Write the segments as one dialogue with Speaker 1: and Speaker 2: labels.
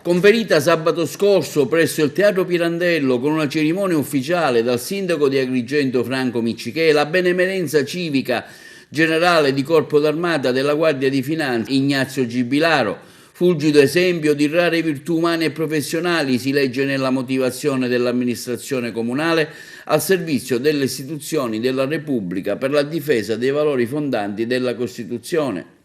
Speaker 1: Conferita sabato scorso presso il Teatro Pirandello con una cerimonia ufficiale dal sindaco di Agrigento Franco Miccichè, la benemerenza civica generale di Corpo d'Armata della Guardia di Finanza Ignazio Gibilaro. Fulgido esempio di rare virtù umane e professionali, si legge nella motivazione dell'amministrazione comunale, al servizio delle istituzioni della Repubblica per la difesa dei valori fondanti della Costituzione.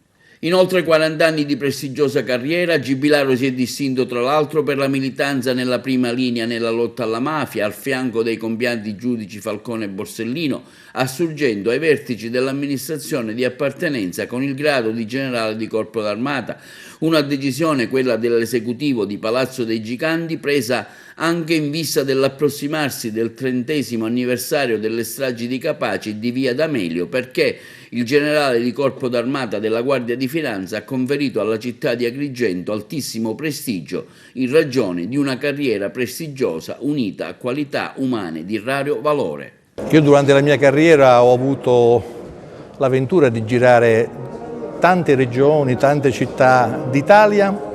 Speaker 1: In oltre 40 anni di prestigiosa carriera, Gibilaro si è distinto tra l'altro per la militanza nella prima linea nella lotta alla mafia, al fianco dei compianti giudici Falcone e Borsellino, assurgendo ai vertici dell'amministrazione di appartenenza con il grado di generale di Corpo d'Armata. Una decisione, quella dell'esecutivo di Palazzo dei Giganti, presa anche in vista dell'approssimarsi del 30° anniversario delle stragi di Capaci e di Via D'Amelio, perché il generale di Corpo d'Armata della Guardia di Finanza ha conferito alla città di Agrigento altissimo prestigio in ragione di una carriera prestigiosa unita a qualità umane di raro valore.
Speaker 2: Io durante la mia carriera ho avuto l'avventura di girare tante regioni, tante città d'Italia,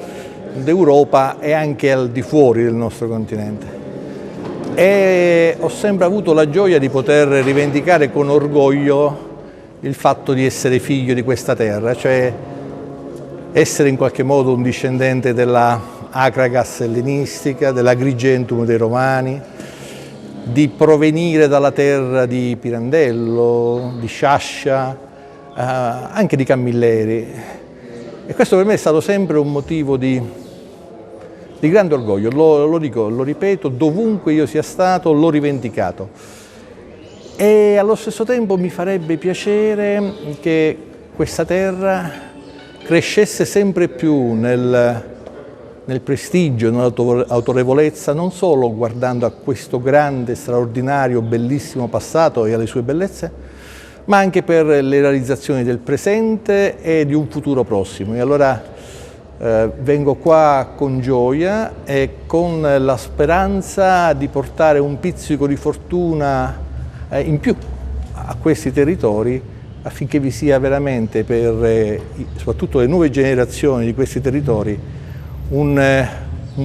Speaker 2: d'Europa e anche al di fuori del nostro continente. E ho sempre avuto la gioia di poter rivendicare con orgoglio il fatto di essere figlio di questa terra, cioè essere in qualche modo un discendente della Akragas ellenistica, dell'Agrigentum dei Romani, di provenire dalla terra di Pirandello, di Sciascia, anche di Camilleri. E questo per me è stato sempre un motivo di grande orgoglio, lo dico, lo ripeto, dovunque io sia stato l'ho rivendicato. E allo stesso tempo mi farebbe piacere che questa terra crescesse sempre più nel prestigio, nell'autorevolezza, non solo guardando a questo grande, straordinario, bellissimo passato e alle sue bellezze, ma anche per le realizzazioni del presente e di un futuro prossimo. E allora vengo qua con gioia e con la speranza di portare un pizzico di fortuna in più a questi territori, affinché vi sia veramente per soprattutto le nuove generazioni di questi territori un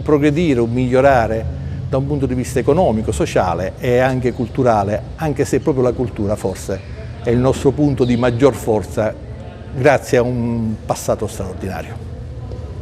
Speaker 2: progredire, un migliorare da un punto di vista economico, sociale e anche culturale, anche se proprio la cultura forse è il nostro punto di maggior forza grazie a un passato straordinario.